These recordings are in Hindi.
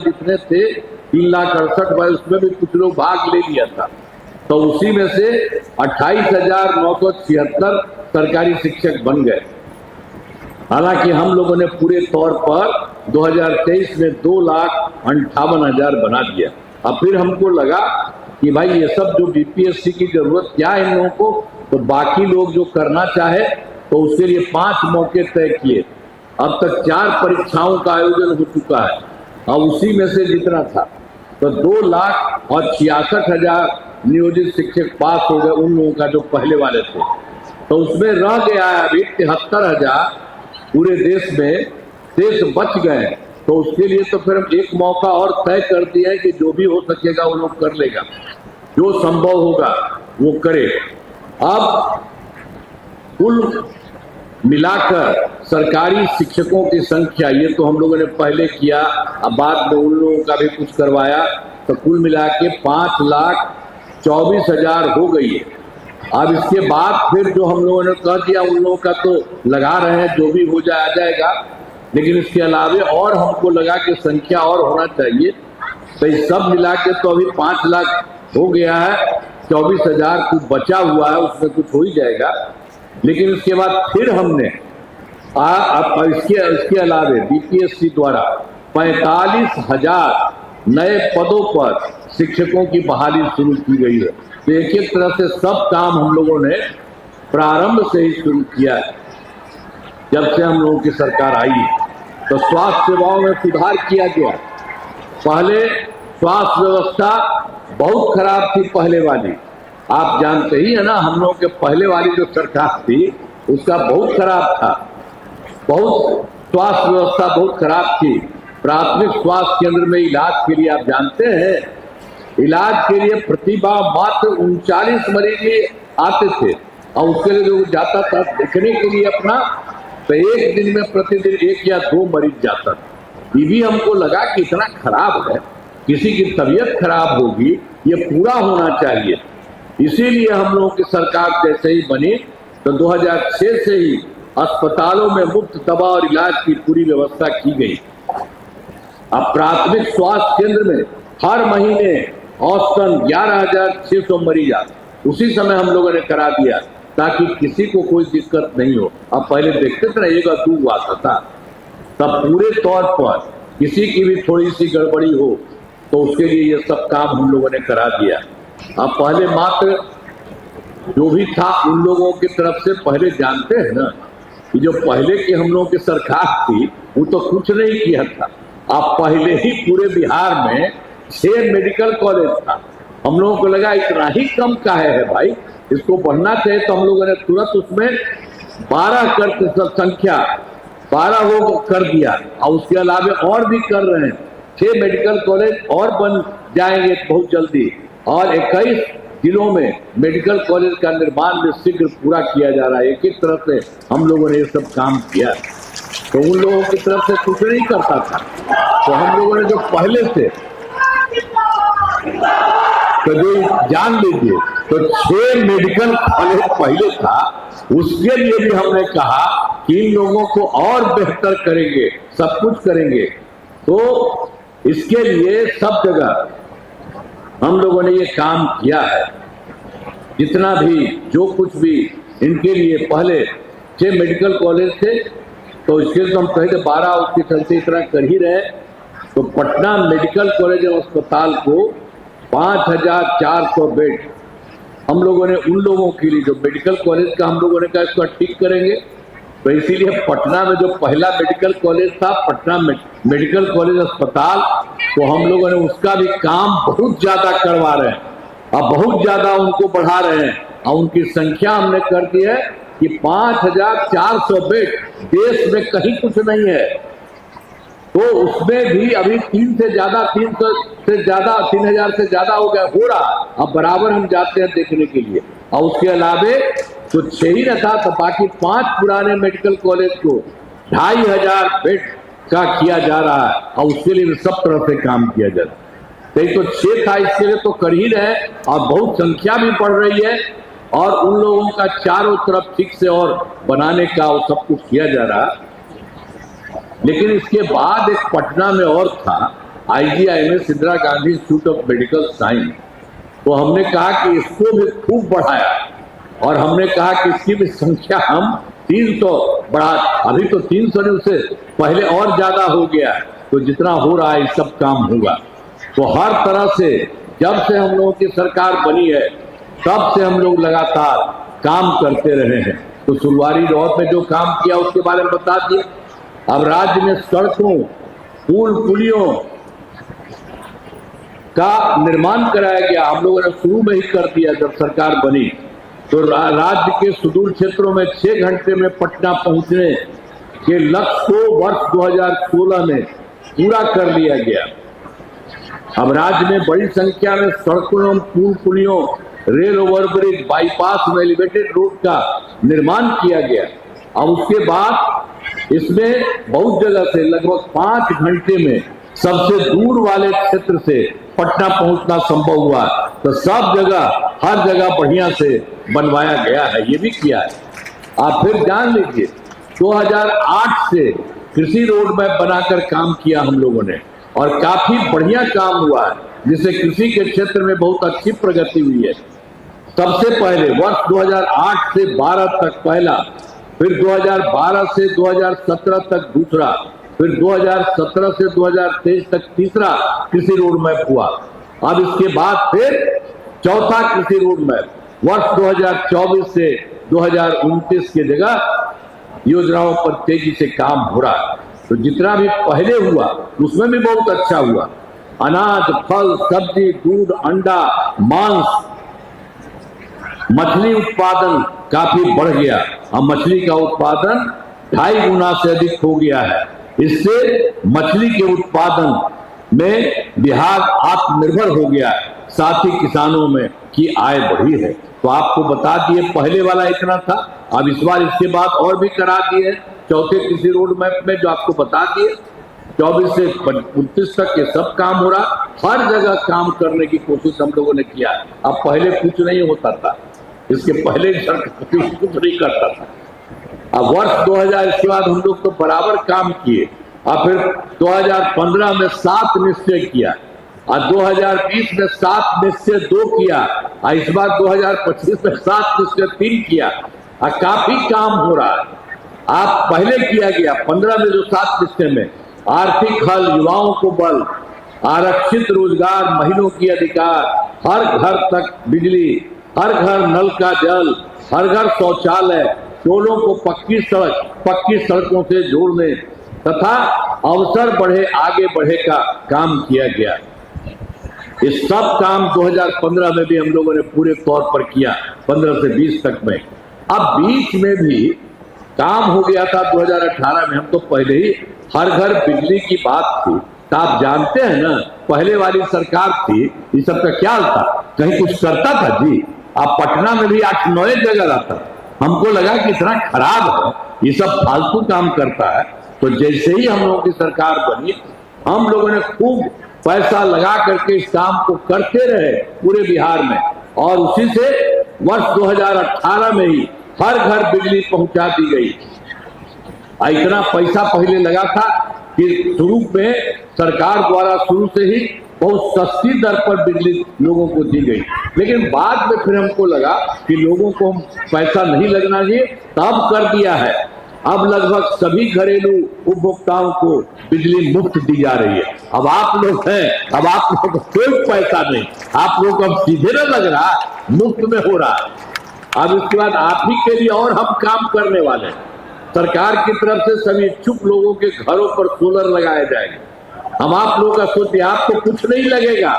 जितने थे 3,68,000 उसमें भी कुछ लोग भाग ले लिया था, तो उसी में से 28,976 सरकारी शिक्षक बन गए। हालांकि हम लोगों ने पूरे तौर पर 2023 में 2,58,000 बना दिया। अब फिर हमको लगा कि भाई ये सब जो बीपीएससी की जरूरत क्या है इन लोगों को, तो बाकी लोग जो करना चाहे तो उसके लिए 5 मौके तय किए। अब तक 4 परीक्षाओं का आयोजन हो चुका है और उसी में से जितना था तो 2,66,000 नियोजित शिक्षक पास हो गए उन लोगों का जो पहले वाले थे। तो उसमें रह गया है अभी 73,000 पूरे देश में शेष बच गए। तो उसके लिए तो फिर हम एक मौका और तय कर दिया है कि जो भी हो सकेगा वो लोग कर लेगा, जो संभव होगा वो करे। अब कुल मिलाकर सरकारी शिक्षकों की संख्या, ये तो हम लोगों ने पहले किया, अब बाद में उन लोगों का भी कुछ करवाया, तो कुल मिला के 5,24,000 हो गई है। अब इसके बाद फिर जो हम लोगों ने कह दिया उन लोगों का तो लगा रहे हैं, जो भी हो जाए आ जाएगा, लेकिन इसके अलावे और हमको लगा कि संख्या और होना चाहिए। तो ये सब मिला के तो अभी 5 लाख हो गया है, 24,000 कुछ बचा हुआ है, उसमें कुछ हो ही जाएगा। लेकिन इसके बाद फिर हमने इसके अलावे बीपीएससी द्वारा 45,000 नए पदों पर शिक्षकों की बहाली शुरू की गई है। तो एक तरह से सब काम हम लोगों ने प्रारंभ से ही शुरू किया है। जब से हम लोगों की सरकार आई तो स्वास्थ्य सेवाओं में सुधार किया गया। पहले स्वास्थ्य व्यवस्था बहुत खराब थी, पहले वाली, आप जानते ही है ना, हम लोगों के पहले वाली जो सरकार थी उसका बहुत खराब था, बहुत स्वास्थ्य व्यवस्था बहुत खराब थी। प्राथमिक स्वास्थ्य केंद्र में इलाज के लिए आप जानते हैं, इलाज के लिए प्रतिभा मात्र 39 मरीज ही आते थे और उसके लिए जो जाता था देखने के लिए अपना, तो एक दिन में प्रतिदिन 1 या 2 मरीज जाता था। ये भी हमको लगा कि इतना खराब है, किसी की तबीयत खराब होगी, ये पूरा होना चाहिए। इसीलिए हम लोगों की सरकार जैसे ही बनी तो 2006 से ही अस्पतालों में मुफ्त दवा और इलाज की पूरी व्यवस्था की गई। अब प्राथमिक स्वास्थ्य केंद्र में हर महीने औसतन 11,600 मरीज आते, उसी समय हम लोगों ने करा दिया ताकि किसी को कोई दिक्कत नहीं हो। अब पहले देखते थे ना 1 या 2 आता था, तब पूरे तौर पर किसी की भी थोड़ी सी गड़बड़ी हो तो उसके लिए ये सब काम हम लोगों ने करा दिया। अब पहले मात्र जो भी था उन लोगों की तरफ से, पहले जानते हैं ना कि जो पहले की हम लोगों की सरकार थी वो तो कुछ नहीं किया था। अब पहले ही पूरे बिहार में 6 मेडिकल कॉलेज था, हम लोगों को लगा इतना ही कम का है भाई, इसको बढ़ना चाहिए, तो हम लोगों ने तुरंत उसमें 12 कर संख्या 12 वो कर दिया और उसके अलावा और भी कर रहे हैं। 6 मेडिकल कॉलेज और बन जाएंगे बहुत जल्दी और 21 जिलों में मेडिकल कॉलेज का निर्माण भी शीघ्र पूरा किया जा रहा है। एक तरह से हम लोगों ने ये सब काम किया, तो उन लोगों की तरफ से कुछ नहीं करता था, तो हम लोगों ने जो पहले से तो जो जान लीजिए तो 6 मेडिकल कॉलेज पहले था, उसके लिए भी हमने कहा कि इन लोगों को और बेहतर करेंगे, सब कुछ करेंगे। तो इसके लिए सब जगह हम लोगों ने ये काम किया है। जितना भी जो कुछ भी इनके लिए पहले 6 मेडिकल कॉलेज थे, तो इसके लिए हम कहे थे 12, उसके चलते इतना कर ही रहे। तो पटना मेडिकल कॉलेज और अस्पताल को 5,400 बेड हम लोगों ने उन लोगों के लिए जो मेडिकल कॉलेज का हम लोगों ने कहा इसको ठीक करेंगे। तो इसीलिए पटना में जो पहला मेडिकल कॉलेज था, पटना मेडिकल कॉलेज अस्पताल, तो हम लोगों ने उसका भी काम बहुत ज्यादा करवा रहे हैं, अब बहुत ज्यादा उनको बढ़ा रहे हैं और उनकी संख्या हमने कर दी है कि 5,400 बेड, देश में कहीं कुछ नहीं है। तो उसमें भी अभी 300 से ज्यादा 3,000 से ज्यादा हो गया, हो रहा। अब बराबर हम जाते हैं देखने के लिए। और उसके अलावे तो 6 ही न था, तो बाकी 5 पुराने मेडिकल कॉलेज को 2,500 बेड का किया जा रहा है और उसके लिए सब तरह से काम किया जा रहा है। तो 6 था, इसके लिए तो कर ही रहे और बहुत संख्या भी बढ़ रही है और उन लोगों का चारों तरफ ठीक से और बनाने का वो सब कुछ किया जा रहा है। लेकिन इसके बाद एक पटना में और था, IGIMS Indira Gandhi institute of medical science, तो हमने कहा कि इसको भी खूब बढ़ाया और हमने कहा कि इसकी भी संख्या हम 300 बढ़ा। अभी तो 300 ने, उससे पहले और ज्यादा हो गया है। तो जितना हो रहा है सब काम होगा। तो हर तरह से जब से हम लोगों की सरकार बनी है तब से हम लोग लगातार काम करते रहे हैं। तो शुरुआती दौर में जो काम किया उसके बारे में बता दिए। अब राज्य में सड़कों, पुल पुलियों का निर्माण कराया गया। हम लोगों ने शुरू में ही कर दिया जब सरकार बनी। तो राज्य के सुदूर क्षेत्रों में 6 घंटे में पटना पहुंचने के लक्ष्य को वर्ष 2016 में पूरा कर लिया गया। अब राज्य में बड़ी संख्या में सड़कों, पुल पुलियों, रेल ओवरब्रिज, बाईपास में एलिवेटेड रोड का निर्माण किया गया। अब उसके बाद इसमें बहुत जगह से लगभग 5 घंटे में सबसे दूर वाले क्षेत्र से पटना पहुंचना संभव हुआ। तो सब जगह, हर जगह बढ़िया से बनवाया गया है, ये भी किया है। आप फिर जान लीजिए 2008 से कृषि रोड मैप बनाकर काम किया हम लोगों ने और काफी बढ़िया काम हुआ है, जिससे कृषि के क्षेत्र में बहुत अच्छी प्रगति हुई है। सबसे पहले वर्ष 2008 से 12 तक पहला, फिर 2012 से 2017 तक दूसरा, फिर 2017 से 2023 तक तीसरा कृषि रोड मैप हुआ। अब इसके बाद फिर चौथा कृषि रोड मैप वर्ष 2024 से 2029 की जगह योजनाओं पर तेजी से काम हो रहा है। तो जितना भी पहले हुआ उसमें भी बहुत अच्छा हुआ। अनाज, फल, सब्जी, दूध, अंडा, मांस, मछली उत्पादन काफी बढ़ गया। अब मछली का उत्पादन 2.5 गुना से अधिक हो गया है। इससे मछली के उत्पादन में बिहार आत्मनिर्भर हो गया है, साथ ही किसानों में की आय बढ़ी है। तो आपको बता दिए, पहले वाला इतना था, अब इस बार इसके बाद और भी करा दिए चौथे कृषि रोड मैप में, जो आपको बता दिए 24 से 29 तक ये सब काम हो रहा। हर जगह काम करने की कोशिश हम लोगों ने किया। अब पहले कुछ नहीं होता था, इसके पहले सरकार कुछ नहीं करता था। अब वर्ष 2000 इसके बाद हम लोग तो बराबर काम किए। और फिर 2015 में 7 निश्चय किया और 2020 में 7 निश्चय 2 किया और इस बार 2025 में 7 निश्चय 3 किया और काफी काम हो रहा है। आप पहले किया गया 15 में जो 7 निश्चय में आर्थिक हल, युवाओं को बल, आरक्षित रोजगार, महिलाओं की अधिकार, हर घर तक बिजली, हर घर नल का जल, हर घर शौचालय, टोलों को पक्की सड़कों से जोड़ने तथा अवसर बढ़े, आगे बढ़े का काम किया गया। इस सब काम 2015 में भी हम लोगों ने पूरे तौर पर किया, 15 से 20 तक में। अब बीच में भी काम हो गया था 2018 में। हम तो पहले ही हर घर बिजली की बात थी। तो आप जानते हैं ना, पहले वाली सरकार थी, इस सब का क्या था, कहीं कुछ करता था जी? आप पटना में भी 8-9 जगह रहता। हमको लगा कि इतना खराब है, ये सब फालतू काम करता है। तो जैसे ही हम लोगों की सरकार बनी, हम लोगों ने खूब पैसा लगा करके इस काम को करते रहे पूरे बिहार में, और उसी से वर्ष 2018 में ही हर घर बिजली पहुंचा दी गई। इतना पैसा पहले लगा था कि शुरू में सरकार द्वारा शुरू से ही बहुत सस्ती दर पर बिजली लोगों को दी गई, लेकिन बाद में फिर हमको लगा कि लोगों को पैसा नहीं लगना चाहिए, तब कर दिया है। अब लगभग सभी घरेलू उपभोक्ताओं को बिजली मुफ्त दी जा रही है। अब आप लोग हैं, अब आप लोगों को कोई पैसा नहीं, आप लोग को अब सीधे न लग रहा, मुफ्त में हो रहा है। अब इसके बाद आप ही के लिए और हम काम करने वाले हैं। सरकार की तरफ से सभी इच्छुक लोगों के घरों पर सोलर लगाए जाएंगे। हम आप लोगों का सोचिए, आपको कुछ नहीं लगेगा,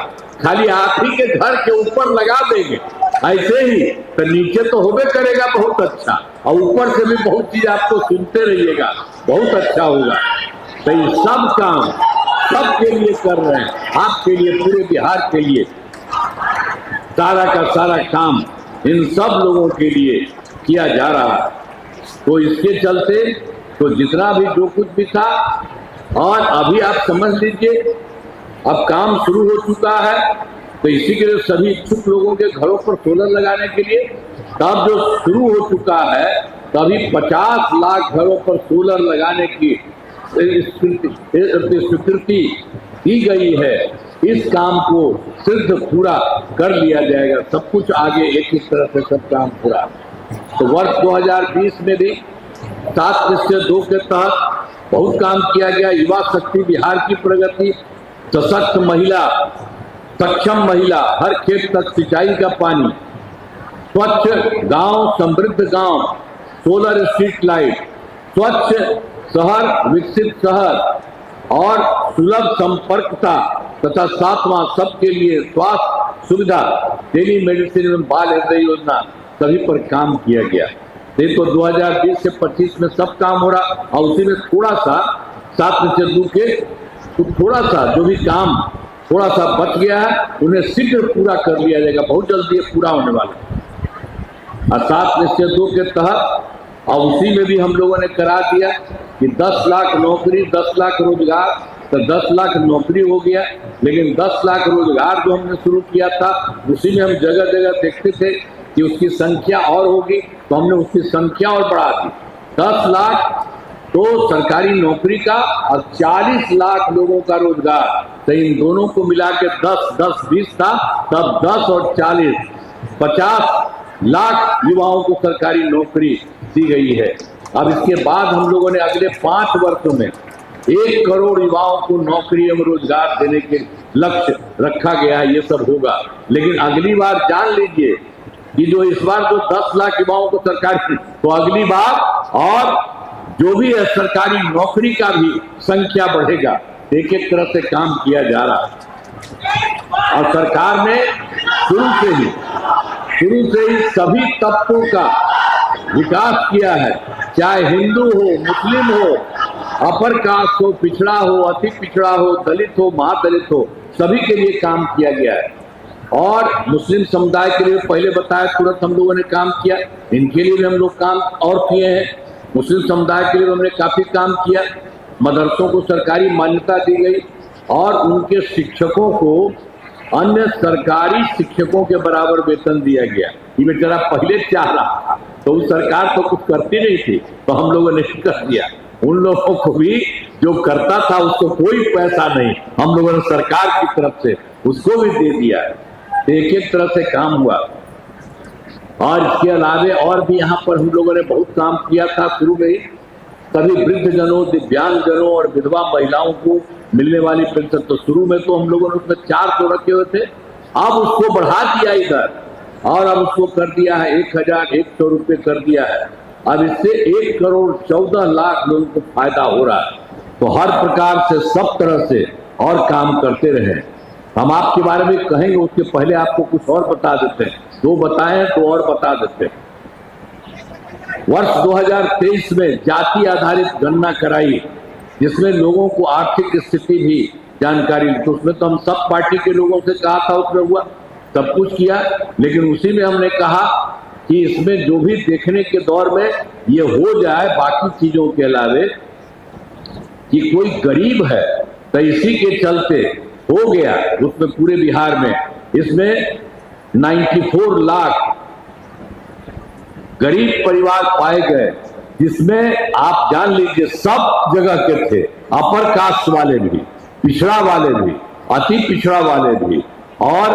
खाली आप ही के घर के ऊपर लगा देंगे। ऐसे ही तो नीचे तो होबे करेगा बहुत अच्छा, और ऊपर से भी बहुत चीज आपको सुनते रहिएगा, बहुत अच्छा होगा। तो ये सब काम सबके लिए कर रहे हैं, आपके लिए, पूरे बिहार के लिए। सारा का सारा काम इन सब लोगों के लिए किया जा रहा है। तो इसके चलते तो जितना भी जो कुछ भी था, और अभी आप समझ लीजिए अब काम शुरू हो चुका है। तो इसी के लिए सभी इच्छुक लोगों के घरों पर सोलर लगाने के लिए तब जो शुरू हो चुका है, तभी 50 लाख घरों पर सोलर लगाने की स्वीकृति की गई है, इस काम को सिद्ध पूरा कर लिया जाएगा। सब कुछ आगे एक एक तरह से सब काम पूरा। तो वर्ष 2020 में भी 7 निश्चय 2 के तहत बहुत काम किया गया। युवा शक्ति, बिहार की प्रगति, सशक्त महिला, सक्षम महिला, हर खेत तक सिंचाई का पानी, स्वच्छ गांव, समृद्ध गांव, सोलर स्ट्रीट लाइट, स्वच्छ शहर, विकसित शहर और सुलभ संपर्कता तथा 7वां सबके लिए स्वास्थ्य सुविधा, टेली मेडिसिन एवं बाल हृदय योजना, सभी पर काम किया गया। देखो 2020 से 25 में सब काम हो रहा और उसी में थोड़ा सा 7 निश्चय 2 के तो थोड़ा सा जो भी काम थोड़ा सा बच गया है उन्हें शीघ्र पूरा कर लिया जाएगा। बहुत जल्दी ये पूरा होने वाला है। और 7 निश्चय 2 के तहत और उसी में भी हम लोगों ने करा दिया कि 10 लाख नौकरी, 10 लाख रोजगार, तो 10 लाख नौकरी हो गया। लेकिन 10 लाख रोजगार जो हमने शुरू किया था उसी में हम जगह जगह देखते थे कि उसकी संख्या और होगी, तो हमने उसकी संख्या और बढ़ा दी। 10 लाख तो सरकारी नौकरी का और 40 लाख लोगों का रोजगार, तो इन दोनों को मिला के 10-10-20 था, तब 10 और 40 50 लाख युवाओं को सरकारी नौकरी दी गई है। अब इसके बाद हम लोगों ने अगले 5 वर्षों में 1 करोड़ युवाओं को नौकरी एवं रोजगार देने के लक्ष्य रखा गया है। ये सब होगा। लेकिन अगली बार जान लीजिए कि जो इस बार जो 10 लाख युवाओं को सरकारी, तो अगली बार और जो भी है सरकारी नौकरी का भी संख्या बढ़ेगा। एक एक तरह से काम किया जा रहा है और सरकार ने शुरू से ही सभी तबकों का विकास किया है, चाहे हिंदू हो, मुस्लिम हो, अपर कास्ट हो, पिछड़ा हो, अति पिछड़ा हो, दलित हो, महादलित हो, सभी के लिए काम किया गया है। और मुस्लिम समुदाय के लिए पहले बताया तुरंत हम लोगों ने काम किया, इनके लिए भी हम लोग काम और किए हैं। मुस्लिम समुदाय के लिए हमने काफी काम किया। मदरसों को सरकारी मान्यता दी गई और उनके शिक्षकों को अन्य सरकारी शिक्षकों के बराबर वेतन दिया गया। ये बेचारा पहले चाह रहा था तो उस सरकार तो कुछ करती नहीं थी, तो हम लोगों ने कर दिया। उन लोगों को भी जो करता था उसको कोई पैसा नहीं, हम लोगों ने सरकार की तरफ से उसको भी दे दिया। एक एक तरह से काम हुआ। और इसके अलावे और भी यहाँ पर हम लोगों ने बहुत काम किया था। शुरू में ही सभी वृद्धजनों, दिव्यांगजनों और विधवा महिलाओं को मिलने वाली पेंशन, तो शुरू में तो हम लोगों ने उसमें 400 रखे हुए थे, अब उसको बढ़ा दिया इधर और अब उसको कर दिया है 1100 रुपये कर दिया है। अब इससे 1 करोड़ 14 लाख लोगों को फायदा हो रहा है। तो हर प्रकार से सब तरह से और काम करते रहे। हम आपके बारे में कहेंगे, उसके पहले आपको कुछ और बता देते हैं। 2 बताएं तो और बता देते हैं। वर्ष 2023 में जाति आधारित गणना कराई, जिसमें लोगों को आर्थिक स्थिति भी जानकारी, तो उसमें तो हम सब पार्टी के लोगों से कहा था, उसमें हुआ सब कुछ किया। लेकिन उसी में हमने कहा कि इसमें जो भी देखने के दौर में ये हो जाए, बाकी चीजों के अलावे कि कोई गरीब है तो इसी के चलते हो गया। उसमें पूरे बिहार में इसमें 94 लाख गरीब परिवार पाए गए, जिसमें आप जान लीजिए सब जगह के थे, अपर कास्ट वाले भी, पिछड़ा वाले भी, अति पिछड़ा वाले भी, और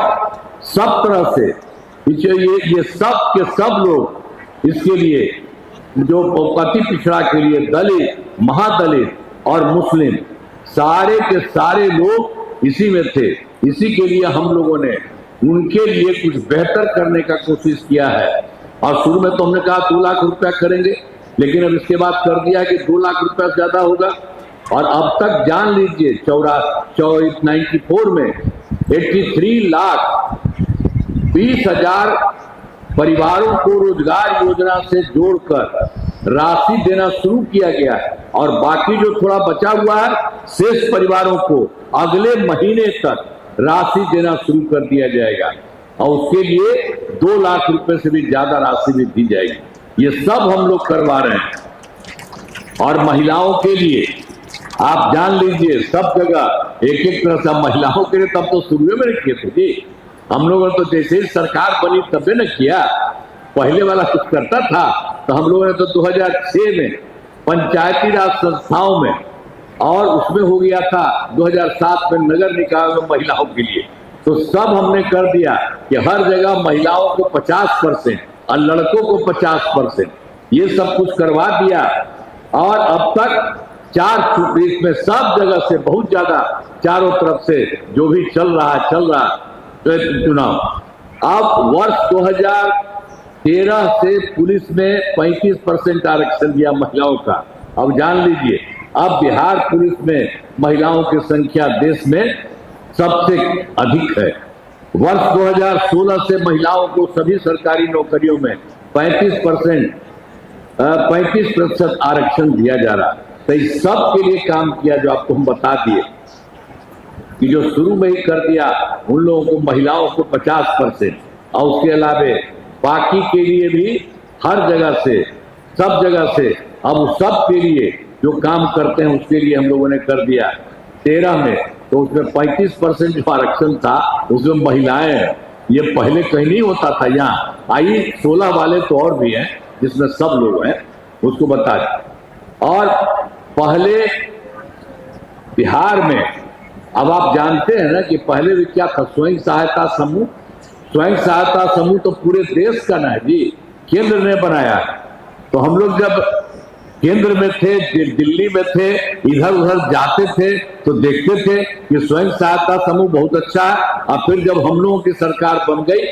सब तरह से ये सब के सब लोग इसके लिए, जो अति पिछड़ा के लिए दलित, महादलित और मुस्लिम, सारे के सारे लोग इसी में थे। इसी के लिए हम लोगों ने उनके लिए कुछ बेहतर करने का कोशिश किया है। और शुरू में तो हमने कहा 2 लाख रुपया करेंगे, लेकिन अब इसके बाद कर दिया कि 2 लाख रुपया ज्यादा होगा। और अब तक जान लीजिए 94 में 83 लाख 20,000 परिवारों को रोजगार योजना से जोड़कर राशि देना शुरू किया गया है। और बाकी जो थोड़ा बचा हुआ है, शेष परिवारों को अगले महीने तक राशि देना शुरू कर दिया जाएगा और उसके लिए 2 लाख रुपए से भी ज्यादा राशि भी दी जाएगी। ये सब हम लोग करवा रहे हैं। और महिलाओं के लिए आप जान लीजिए सब जगह एक एक तरह से महिलाओं के लिए तब तो शुरू में किए थे जी। हम लोगों ने तो जैसे ही सरकार बनी तबे न किया, पहले वाला कुछ करता था। तो हम लोगों ने तो 2006 में पंचायती राज संस्थाओं में और उसमें हो गया था 2007 में नगर निकाय में महिलाओं के लिए। तो सब हमने कर दिया कि हर जगह महिलाओं को 50% और लड़कों को 50%, ये सब कुछ करवा दिया। और अब तक 4 देश में सब जगह से बहुत ज्यादा चारों तरफ से जो भी चल रहा चुनाव। अब वर्ष 2013 से पुलिस में 35% आरक्षण दिया महिलाओं का। अब जान लीजिए, अब बिहार पुलिस में महिलाओं की संख्या देश में सबसे अधिक है। वर्ष 2016 से महिलाओं को सभी सरकारी नौकरियों में 35% आरक्षण दिया जा रहा है। तो इस सब के लिए काम किया जो आपको हम बता दिए कि जो शुरू में ही कर दिया उन लोगों को, महिलाओं को 50%, और उसके अलावे बाकी के लिए भी हर जगह से, सब जगह से अब सब के लिए जो काम करते हैं उसके लिए हम लोगों ने कर दिया 13 में। तो उसमें 35% जो आरक्षण था उसमें महिलाएं हैं। ये पहले कहीं नहीं होता था। यहाँ आई 16 वाले तो और भी हैं जिसमें सब लोग हैं, उसको बता दें। और पहले बिहार में, अब आप जानते हैं ना कि पहले भी क्या था, स्वयं सहायता समूह। स्वयं सहायता समूह तो पूरे देश का ना है जी, केंद्र ने बनाया है। तो हम लोग जब केंद्र में थे, दिल्ली में थे, इधर उधर जाते थे तो देखते थे कि स्वयं सहायता समूह बहुत अच्छा है। और फिर जब हम लोगों की सरकार बन गई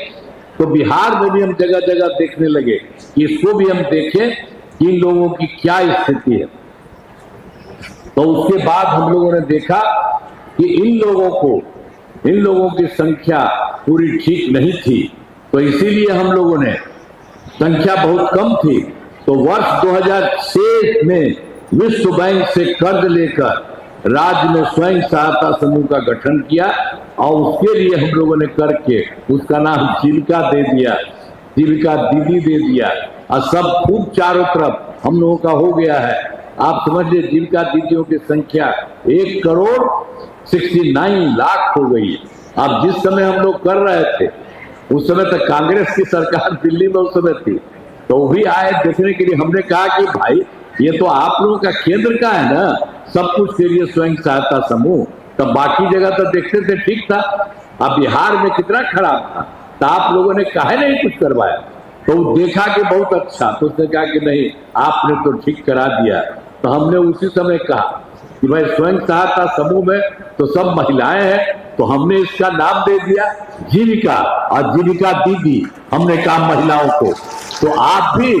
तो बिहार में भी हम जगह जगह देखने लगे कि इसको भी हम देखें कि इन लोगों की क्या स्थिति है। तो उसके बाद हम लोगों ने देखा कि इन लोगों की संख्या पूरी ठीक नहीं थी। तो इसीलिए हम लोगों ने, संख्या बहुत कम थी, तो वर्ष 2006 में विश्व बैंक से कर्ज लेकर राज्य में स्वयं सहायता समूह का गठन किया। और उसके लिए हम लोगों ने करके उसका नाम जीविका दे दिया, जीविका दीदी दे दिया। और सब खूब चारों तरफ हम लोगों का हो गया है। आप समझिए, जीविका दीदियों की संख्या 1,69,00,000 हो गई। अब जिस समय हम लोग कर रहे थे उस समय तक कांग्रेस की सरकार दिल्ली में उस समय थी, तो वो भी आए देखने के लिए। हमने कहा कि भाई ये तो आप लोगों का केंद्र का है ना, सब कुछ के लिए स्वयं सहायता समूह। तब बाकी जगह तो देखते थे ठीक था, अब बिहार में कितना खराब था, तो आप लोगों ने काहे नहीं कुछ करवाया। तो देखा कि बहुत अच्छा, तो उसने कहा कि नहीं आपने तो ठीक करा दिया। तो हमने उसी समय कहा कि भाई स्वयं सहायता समूह में तो सब महिलाएं हैं, तो हमने इसका नाम दे दिया जीविका, और जीविका दीदी हमने कहा महिलाओं को। तो आप भी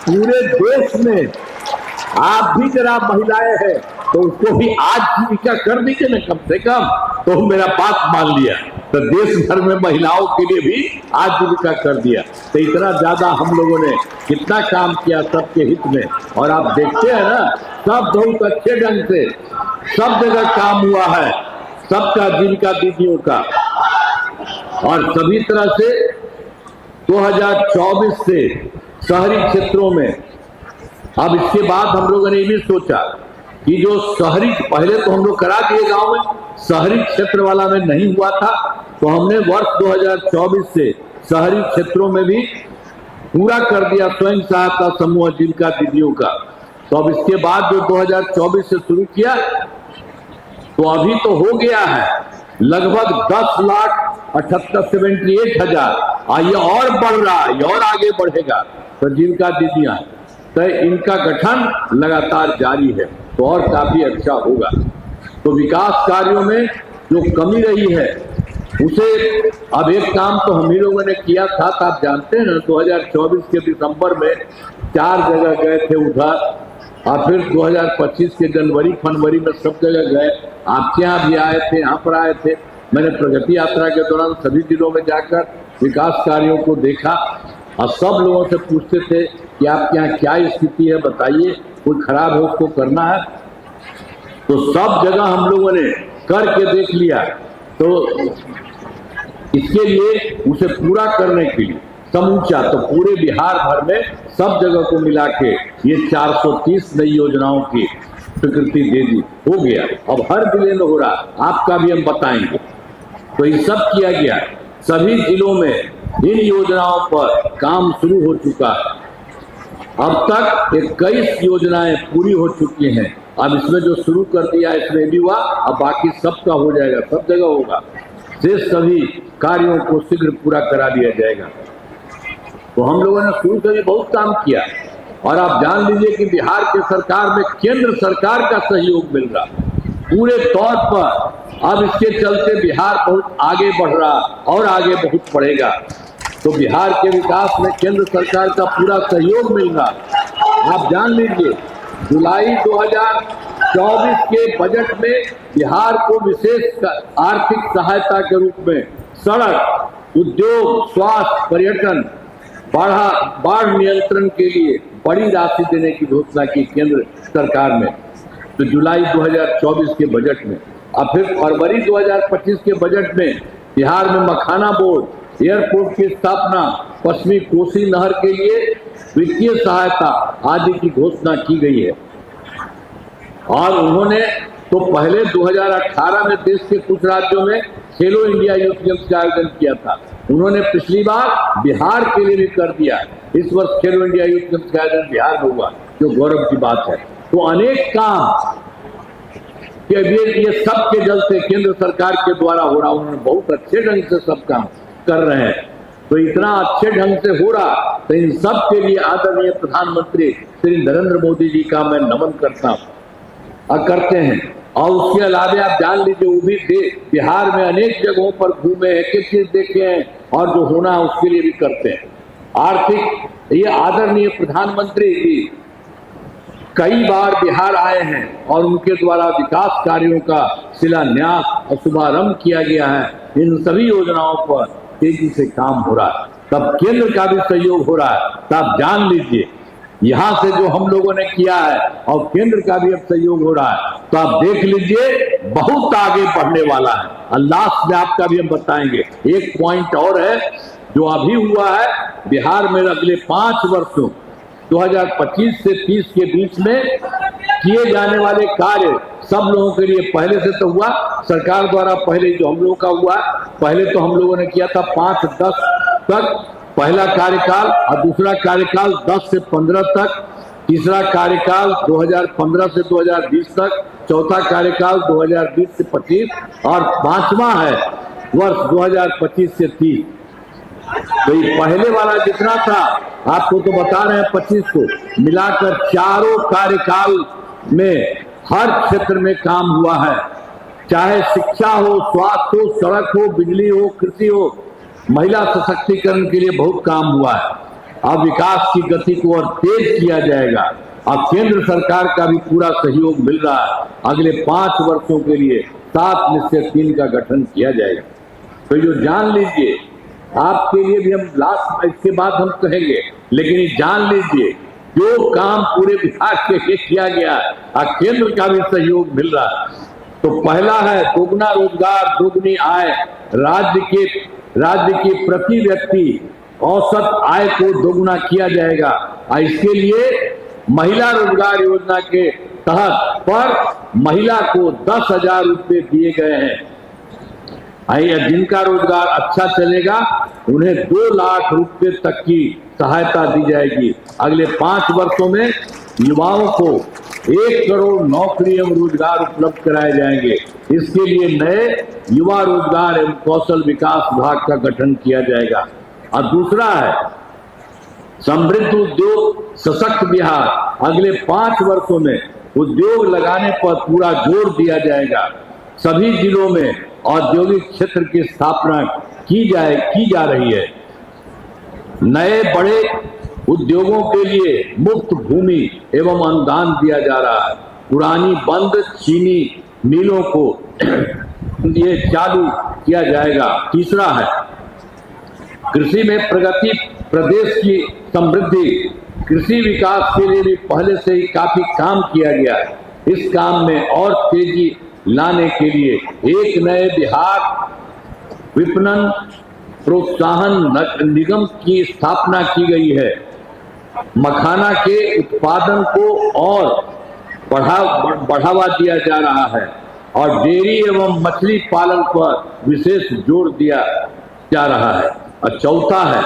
पूरे देश में, आप भी जरा महिलाएं हैं तो उसको भी आज जीविका कर दीजिए ना कम से कम। तो मेरा बात मान लिया, तो देश भर में महिलाओं के लिए भी आज जीविका कर दिया। तो इतना ज्यादा हम लोगों ने कितना काम किया सबके हित में। और आप देखते हैं ना, सब बहुत अच्छे ढंग से सब जगह काम हुआ है, सबका, जीविका दीदियों का। और सभी तरह से 2024 से शहरी क्षेत्रों में, अब इसके बाद हम लोगों ने ये भी सोचा कि जो शहरी, पहले तो हम लोग करा दिए गांव में, शहरी क्षेत्र वाला में नहीं हुआ था, तो हमने वर्ष 2024 से शहरी क्षेत्रों में भी पूरा कर दिया स्वयं सहायता समूह जीविका दीदियों का। तो अब इसके बाद जो 2024 से शुरू किया, तो अभी तो हो गया है लगभग 10,78,78,000। ये और बढ़ रहा है, ये और आगे बढ़ेगा। तो जीविका दीदियां, तो इनका गठन लगातार जारी है, तो और काफी अच्छा होगा। तो विकास कार्यों में जो कमी रही है उसे, अब एक काम तो हम ही लोगों ने किया था, तो आप जानते हैं ना 2024 के दिसंबर में 4 जगह गए थे उधर, और फिर 2025 के जनवरी फरवरी में सब जगह गए। आपके यहाँ भी आए थे, यहाँ पर आए थे। मैंने प्रगति यात्रा के दौरान सभी जिलों में जाकर विकास कार्यों को देखा और सब लोगों से पूछते थे कि आपके यहाँ क्या स्थिति है, बताइए, कोई खराब है उसको करना है। तो सब जगह हम लोगों ने करके देख लिया। तो इसके लिए उसे पूरा करने के लिए समूचा, तो पूरे बिहार भर में सब जगह को मिला के ये 430 नई योजनाओं की स्वीकृति दे दी, हो गया। अब हर जिले में हो रहा, आपका भी हम बताएंगे। तो ये सब किया गया, सभी जिलों में इन योजनाओं पर काम शुरू हो चुका है। अब तक 21 योजनाएं पूरी हो चुकी हैं अब इसमें जो शुरू कर दिया इसमें भी हुआ, अब बाकी सबका हो जाएगा, सब जगह होगा। शेष सभी कार्यों को शीघ्र पूरा करा दिया जाएगा। तो हम लोगों ने शुरू से भी बहुत काम किया और आप जान लीजिए कि बिहार के सरकार में केंद्र सरकार का सहयोग मिल रहा पूरे तौर पर। अब इसके चलते बिहार बहुत आगे बढ़ रहा और आगे बहुत बढ़ेगा। तो बिहार के विकास में केंद्र सरकार का पूरा सहयोग मिल रहा। आप जान लीजिए जुलाई 2024 के बजट में बिहार को विशेष आर्थिक सहायता के रूप में सड़क, उद्योग, स्वास्थ्य, पर्यटन, बाढ़ नियंत्रण के लिए बड़ी राशि देने की घोषणा की केंद्र सरकार ने। तो जुलाई 2024 के बजट में, और फिर फरवरी 2025 के बजट में बिहार में मखाना बोर्ड, एयरपोर्ट की स्थापना, पश्चिमी कोसी नहर के लिए वित्तीय सहायता आदि की घोषणा की गई है। और उन्होंने तो पहले 2018 में देश के कुछ राज्यों में खेलो इंडिया यूथ गेम्स का आयोजन किया था। उन्होंने पिछली बार बिहार के लिए भी कर दिया। इस वर्ष खेलो इंडिया यूथ गेम्स का आयोजन बिहार में हुआ, जो गौरव की बात है। तो अनेक काम ये सब के जलते केंद्र सरकार के द्वारा हो रहा। उन्होंने बहुत अच्छे ढंग से सब काम कर रहे हैं। तो इतना अच्छे ढंग से हो रहा, तो इन सब के लिए आदरणीय प्रधानमंत्री श्री नरेंद्र मोदी जी का मैं नमन करता हूँ और करते हैं। और उसके अलावा आप जान लीजिए वो भी बिहार में अनेक जगहों पर घूमे, एक एक चीज देखे हैं और जो होना है उसके लिए भी करते हैं। आर्थिक ये आदरणीय प्रधानमंत्री जी कई बार बिहार आए हैं और उनके द्वारा विकास कार्यों का शिलान्यास और शुभारंभ किया गया है। इन सभी योजनाओं पर तेजी से काम हो रहा है, तब केंद्र का भी सहयोग हो रहा है। तो आप जान लीजिए यहां से जो हम लोगों ने किया है और केंद्र का भी अब सहयोग हो रहा है, तो आप देख लीजिए बहुत आगे बढ़ने वाला है। और लास्ट में आपका भी हम बताएंगे। एक पॉइंट और है जो अभी हुआ है बिहार में, अगले 5 वर्षों 2025 से 30 के बीच में किए जाने वाले कार्य सब लोगों के लिए पहले से तो हुआ सरकार द्वारा। पहले जो हम लोगों का हुआ, पहले तो हम लोगों ने किया था 5-10 तक पहला कार्यकाल, और दूसरा कार्यकाल 10 से 15 तक, तीसरा कार्यकाल 2015 से 2020 तक, चौथा कार्यकाल 2020 से 25 और 5वां है वर्ष 2025 से 30। तो ये पहले वाला जितना था आपको तो बता रहे हैं 25 को मिलाकर चारों कार्यकाल में हर क्षेत्र में काम हुआ है। चाहे शिक्षा हो, स्वास्थ्य हो, सड़क हो, बिजली हो, कृषि हो, महिला सशक्तिकरण के लिए बहुत काम हुआ है। अब विकास की गति को और तेज किया जाएगा। अब केंद्र सरकार का भी पूरा सहयोग मिल रहा है। अगले 5 वर्षों के लिए 7 में से 3 का गठन किया जाएगा। तो जो जान लीजिए, आपके लिए भी हम लास्ट इसके बाद हम कहेंगे, लेकिन ये जान लीजिए जो काम पूरे बिहार के लिए किया गया और केंद्र का भी सहयोग मिल रहा है। तो पहला है दोगुना रोजगार, दोगुनी आय। राज्य की प्रति व्यक्ति औसत आय को दोगुना किया जाएगा और इसके लिए महिला रोजगार योजना के तहत पर महिला को 10,000 रुपये दिए गए हैं। जिनका रोजगार अच्छा चलेगा उन्हें 2 लाख रुपए तक की सहायता दी जाएगी। अगले 5 वर्षों में युवाओं को 1 करोड़ नौकरी एवं रोजगार उपलब्ध कराए जाएंगे। इसके लिए नए युवा रोजगार एवं कौशल विकास विभाग का गठन किया जाएगा। और दूसरा है समृद्ध उद्योग सशक्त बिहार। अगले 5 वर्षों में उद्योग लगाने पर पूरा जोर दिया जाएगा। सभी जिलों में औद्योगिक क्षेत्र की स्थापना की जा रही है। नए बड़े उद्योगों के लिए मुफ्त भूमि एवं अनुदान दिया जा रहा है। पुरानी बंद चीनी मिलों को ये चालू किया जाएगा। तीसरा है कृषि में प्रगति, प्रदेश की समृद्धि। कृषि विकास के लिए भी पहले से ही काफी काम किया गया है। इस काम में और तेजी लाने के लिए एक नए बिहार विपणन प्रोत्साहन निगम की स्थापना की गई है। मखाना के उत्पादन को और बढ़ावा दिया जा रहा है और डेयरी एवं मछली पालन पर विशेष जोर दिया जा रहा है। और चौथा है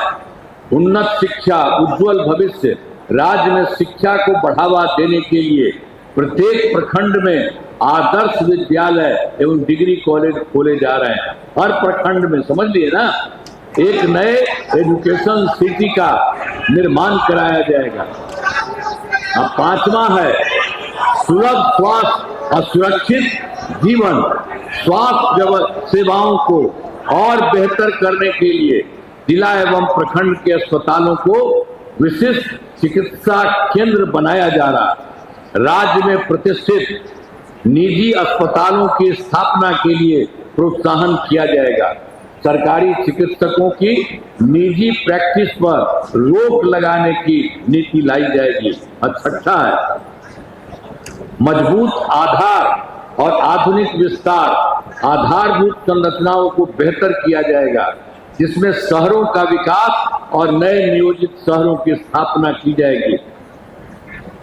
उन्नत शिक्षा, उज्जवल भविष्य। राज्य में शिक्षा को बढ़ावा देने के लिए प्रत्येक प्रखंड में आदर्श विद्यालय एवं डिग्री कॉलेज खोले जा रहे हैं। हर प्रखंड में, समझ लिए ना, एक नए एजुकेशन सिटी का निर्माण कराया जाएगा। अब पांचवा है सुलभ स्वास्थ्य और सुरक्षित जीवन। स्वास्थ्य सेवाओं को और बेहतर करने के लिए जिला एवं प्रखंड के अस्पतालों को विशिष्ट चिकित्सा केंद्र बनाया जा रहा है। राज्य में प्रतिष्ठित निजी अस्पतालों की स्थापना के लिए प्रोत्साहन किया जाएगा। सरकारी चिकित्सकों की निजी प्रैक्टिस पर रोक लगाने की नीति लाई जाएगी। छठा है मजबूत आधार और आधुनिक विस्तार। आधारभूत संरचनाओं को बेहतर किया जाएगा, जिसमें शहरों का विकास और नए नियोजित शहरों की स्थापना की जाएगी।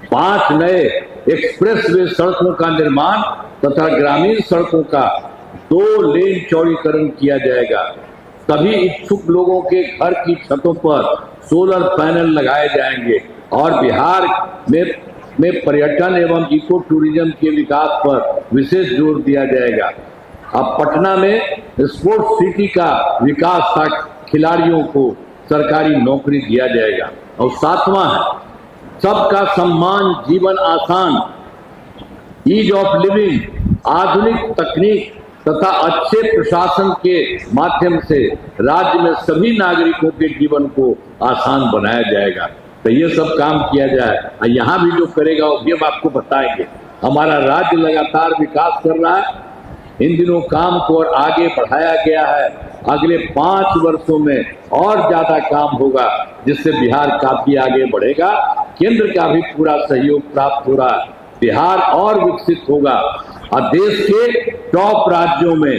5 नए एक्सप्रेसवे सड़कों का निर्माण तथा ग्रामीण सड़कों का 2 लेन चौड़ीकरण किया जाएगा। सभी इच्छुक लोगों के घर की छतों पर सोलर पैनल लगाए जाएंगे और बिहार में पर्यटन एवं इको टूरिज्म के विकास पर विशेष जोर दिया जाएगा। अब पटना में स्पोर्ट्स सिटी का विकास तक खिलाड़ियों को सरकारी नौकरी दिया जाएगा। और 7वां है सबका सम्मान जीवन आसान। ईज ऑफ लिविंग, आधुनिक तकनीक तथा अच्छे प्रशासन के माध्यम से राज्य में सभी नागरिकों के जीवन को आसान बनाया जाएगा। तो ये सब काम किया जाए। और यहाँ भी जो करेगा वो भी हम आपको बताएंगे। हमारा राज्य लगातार विकास कर रहा है। इन दिनों काम को और आगे बढ़ाया गया है। अगले 5 वर्षों में और ज्यादा काम होगा, जिससे बिहार काफी आगे बढ़ेगा। केंद्र का भी पूरा सहयोग प्राप्त हो रहा है। बिहार और विकसित होगा और देश के टॉप राज्यों में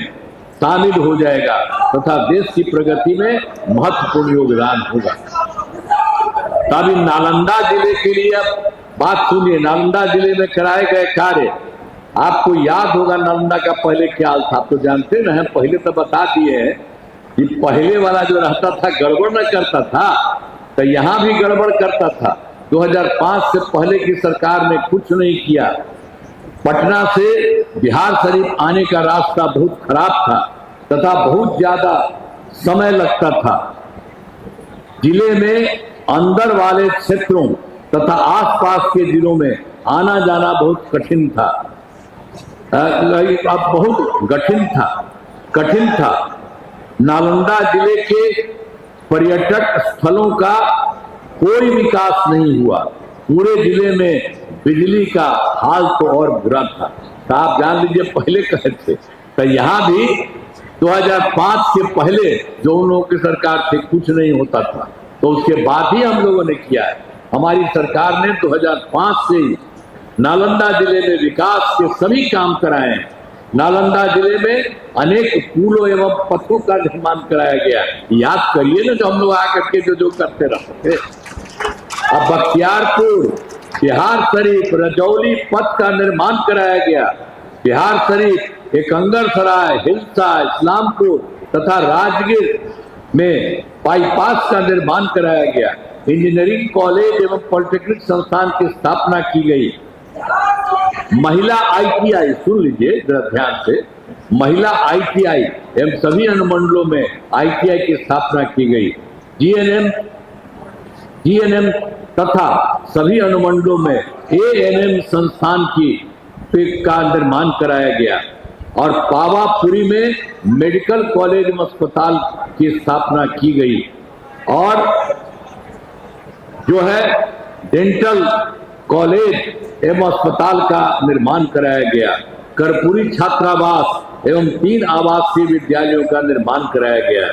शामिल हो जाएगा तथा देश की प्रगति में महत्वपूर्ण योगदान होगा। तभी नालंदा जिले के लिए अब बात सुनिए। नालंदा जिले में कराए गए कार्य आपको याद होगा। नालंदा का पहले क्या हाल था, आप तो जानते ना, पहले तो बता दिए हैं कि पहले वाला जो रहता था गड़बड़ न करता था, तो यहाँ भी गड़बड़ करता था। 2005 से पहले की सरकार ने कुछ नहीं किया। पटना से बिहार शरीफ आने का रास्ता बहुत खराब था तथा बहुत ज्यादा समय लगता था। जिले में अंदर वाले क्षेत्रों तथा आसपास के जिलों में आना जाना बहुत कठिन था। अब बहुत कठिन था। नालंदा जिले के पर्यटक स्थलों का कोई विकास नहीं हुआ। पूरे जिले में बिजली का हाल तो और बुरा था। तो आप जान लीजिए पहले कहे थे। तो यहाँ भी 2005 के पहले जो उन लोगों की सरकार थी कुछ नहीं होता था, तो उसके बाद ही हम लोगों ने किया है। हमारी सरकार ने 2005 से ही नालंदा जिले में विकास के सभी काम कराए हैं। नालंदा जिले में अनेक पुलों एवं पथों का निर्माण कराया गया। याद करिए ना, जो हम लोग आकर के जो करते रहते थे। अब बख्तियारपुर, बिहार शरीफ, रजौली पथ का निर्माण कराया गया। बिहार शरीफ, एकंगरसराय, हिलसा, इस्लामपुर तथा राजगीर में बाईपास का निर्माण कराया गया। इंजीनियरिंग कॉलेज एवं पॉलिटेक्निक संस्थान की स्थापना की गई। महिला ITI, सुन लीजिए जरा ध्यान से, महिला ITI एवं सभी अनुमंडलों में ITI की स्थापना की गई। GNM तथा सभी अनुमंडलों में ANM संस्थान का निर्माण कराया गया और पावापुरी में मेडिकल कॉलेज एवं अस्पताल की स्थापना की गई और जो है डेंटल कॉलेज एवं अस्पताल का निर्माण कराया गया। कर्पूरी छात्रावास एवं 3 आवासीय विद्यालयों का निर्माण कराया गया।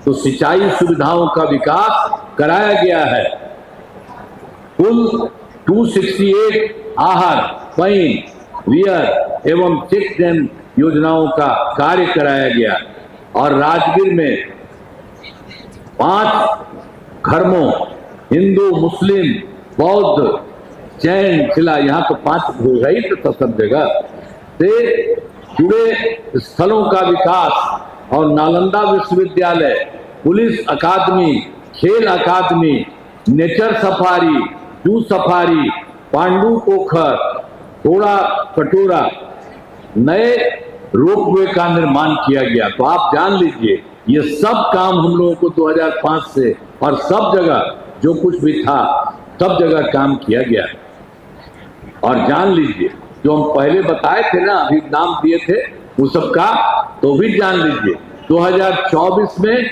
तो सिंचाई सुविधाओं का विकास कराया गया है। कुल 268 आहर, पैन, वियर एवं चेक डैम योजनाओं का कार्य कराया गया और राजगीर में 5 धर्मों हिंदू, मुस्लिम, बौद्ध, जैन, जिला, यहाँ तो 5 हो गई तो सब जगह से जुड़े स्थलों का विकास और नालंदा विश्वविद्यालय, पुलिस अकादमी, खेल अकादमी, nature safari, zoo safari, Pandu Pokhar थोड़ा कटोरा नए रोपवे का निर्माण किया गया। तो आप जान लीजिए ये सब काम हम लोगों को 2005 से और सब जगह जो कुछ भी था सब जगह काम किया गया। और जान लीजिए जो हम पहले बताए थे ना, अभी नाम दिए थे वो सब का, तो भी जान लीजिए 2024 में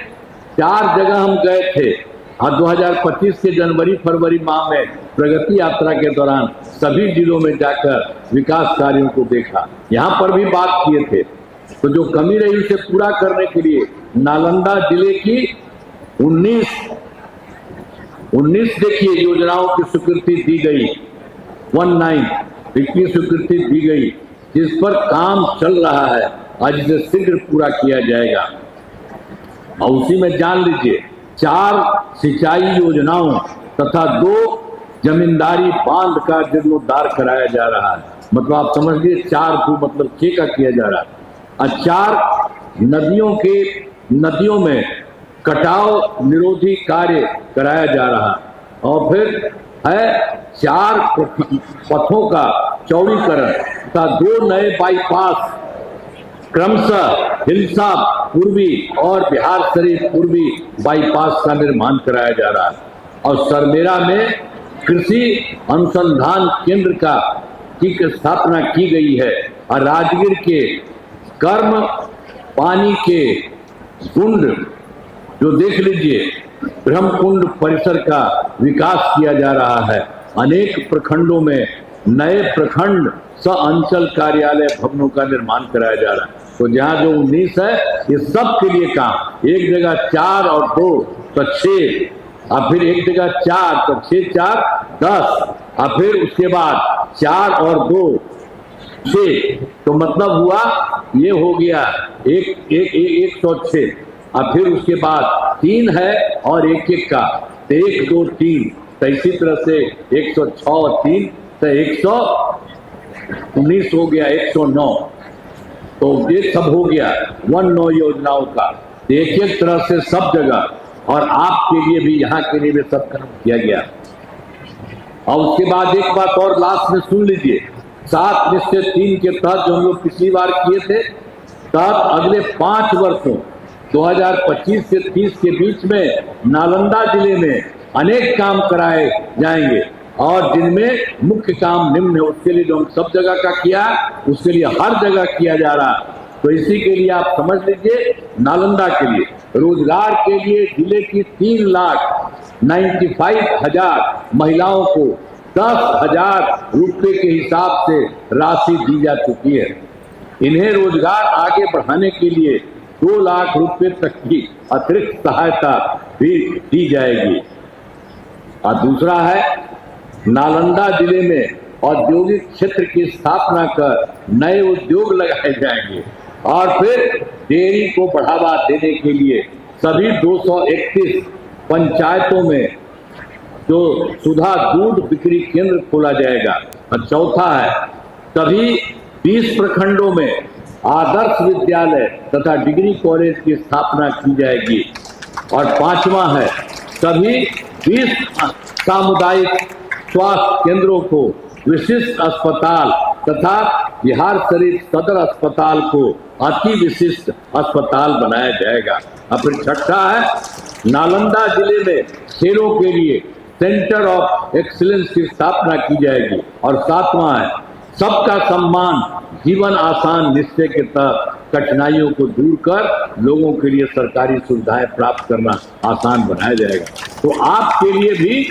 4 जगह हम गए थे और 2025 के जनवरी फरवरी माह में प्रगति यात्रा के दौरान सभी जिलों में जाकर विकास कार्यों को देखा, यहाँ पर भी बात किए थे। तो जो कमी रही उसे पूरा करने के लिए नालंदा जिले की 19 देखिए योजनाओं की स्वीकृति दी गई, 19 की स्वीकृति दी गई, जिस पर काम चल रहा है, आज इसे शीघ्र पूरा किया जाएगा। और उसी में जान लीजिए 4 सिंचाई योजनाओं तथा 2 जमींदारी बांध का जीर्णोद्धार कराया जा रहा है। मतलब आप समझ लीजिए 4 को मतलब 6 का किया जा रहा है। और 4 नदियों में कटाव निरोधी कार्य कराया जा रहा है। और फिर है 4 पथों का चौड़ीकरण तथा 2 नए बाईपास क्रमशः हिलसा पूर्वी और बिहार शरीफ पूर्वी बाईपास का निर्माण कराया जा रहा है। और सरमेरा में कृषि अनुसंधान केंद्र की स्थापना की गई है। और राजगीर के कर्म पानी के कुंड जो देख लीजिए ब्रह्मकुंड परिसर का विकास किया जा रहा है। अनेक प्रखंडों में नए प्रखंड सह अंचल कार्यालय भवनों का निर्माण कराया जा रहा है। तो जहाँ जो 19 है ये सब के लिए काम, एक जगह 4 और 2 तो 6, और फिर एक जगह 4 तो 6 4 10, और फिर उसके बाद 4 और 2 6, तो मतलब हुआ ये हो गया 106। और फिर उसके बाद 3 है और 1 का, तो 1 2 3, तो इसी तरह से 106 और 3 तो 119 हो गया, 109। तो ये सब हो गया 19 योजनाओं का, एक तरह से सब जगह, और आपके लिए भी यहाँ के लिए भी सब काम किया गया। और उसके बाद एक बात और लास्ट में सुन लीजिए, 7 निश्चय 3 के तहत जो हम लोग पिछली बार किए थे, तहत अगले 5 वर्षों 2025 से 30 के बीच में नालंदा जिले में अनेक काम कराए जाएंगे। और जिनमें मुख्य काम निम्न है, उसके लिए जो हम सब जगह का किया उसके लिए हर जगह किया जा रहा है। तो इसी के लिए आप समझ लीजिए नालंदा के लिए रोजगार के लिए जिले की 3,95,000 महिलाओं को 10,000 रुपये के हिसाब से राशि दी जा चुकी है। इन्हें रोजगार आगे बढ़ाने के लिए 2 लाख रुपए तक की अतिरिक्त सहायता भी दी जाएगी। और दूसरा है नालंदा जिले में औद्योगिक क्षेत्र की स्थापना कर नए उद्योग लगाए जाएंगे। और फिर डेयरी को बढ़ावा देने के लिए सभी 231 पंचायतों में जो सुधा दूध बिक्री केंद्र खोला जाएगा। और चौथा है सभी 20 प्रखंडों में आदर्श विद्यालय तथा डिग्री कॉलेज की स्थापना की जाएगी। और 5वां है सभी 20 सामुदायिक स्वास्थ्य केंद्रों को विशिष्ट अस्पताल तथा बिहार शरीफ सदर अस्पताल को अति विशिष्ट अस्पताल बनाया जाएगा। और फिर 6ठा है नालंदा जिले में खेलों के लिए सेंटर ऑफ एक्सीलेंस की स्थापना की जाएगी। और 7वां है सबका सम्मान जीवन आसान निश्चय के तहत कठिनाइयों को दूर कर लोगों के लिए सरकारी सुविधाएं प्राप्त करना आसान बनाया जाएगा। तो आपके लिए भी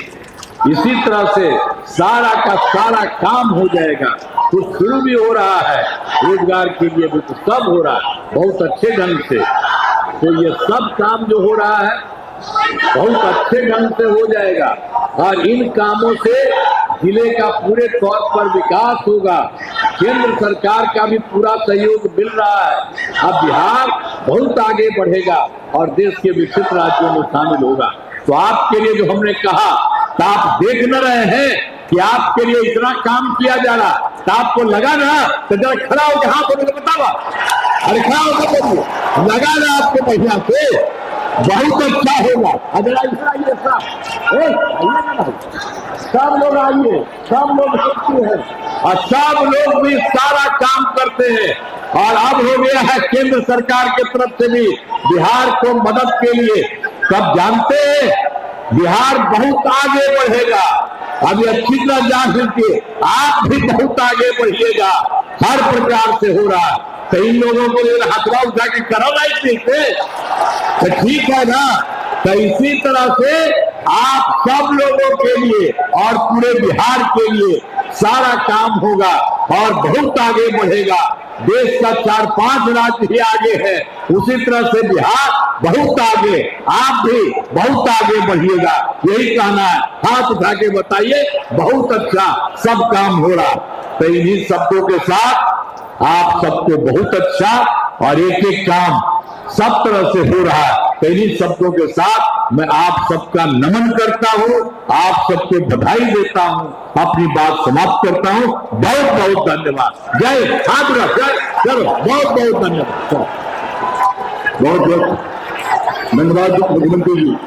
इसी तरह से सारा का सारा काम हो जाएगा। कुछ शुरू भी हो रहा है, रोजगार के लिए भी तो सब हो रहा है बहुत अच्छे ढंग से। तो ये सब काम जो हो रहा है बहुत अच्छे ढंग से हो जाएगा। और इन कामों से जिले का पूरे तौर पर विकास होगा। केंद्र सरकार का भी पूरा सहयोग मिल रहा है। अब बिहार बहुत आगे बढ़ेगा और देश के विकसित राज्यों में शामिल होगा। तो आपके लिए जो हमने कहा, तो आप देख न रहे हैं कि आपके लिए इतना काम किया जा रहा, तो आपको लगा ना, तो जरा खड़ा होकर हाँ बोलो बतावा, अरे खड़ा होकर बोलिए, लगा ना आपको बढ़िया से बहुत अच्छा होगा। अगर ऐसा सब लोग आइए, सब लोग सकते हैं और सब लोग भी सारा काम करते हैं। और अब हो गया है केंद्र सरकार की तरफ से भी बिहार को मदद के लिए। कब जानते हैं बिहार बहुत आगे बढ़ेगा। अभी अच्छी तरह जान लीजिए, आप भी बहुत आगे बढ़िएगा, हर प्रकार से हो रहा है। तो इन लोगों को हथवा उठा के करो नहीं तो ठीक है ना। तो इसी तरह से आप सब लोगों के लिए और पूरे बिहार के लिए सारा काम होगा और बहुत आगे बढ़ेगा। देश का 4-5 राज्य ही आगे है, उसी तरह से बिहार बहुत आगे, आप भी बहुत आगे बढ़िएगा, यही कहना है। हाथ उठा के बताइए, बहुत अच्छा सब काम हो रहा। तो इन्हीं शब्दों के साथ आप सबको बहुत अच्छा और एक एक काम सब तरह से हो रहा है। तो इन्हीं शब्दों के साथ मैं आप सबका नमन करता हूं, आप सबको बधाई देता हूं, अपनी बात समाप्त करता हूं। बहुत बहुत धन्यवाद। जय हाथ रख, जय चलो, बहुत बहुत धन्यवाद। बहुत बहुत धन्यवाद मुख्यमंत्री जी।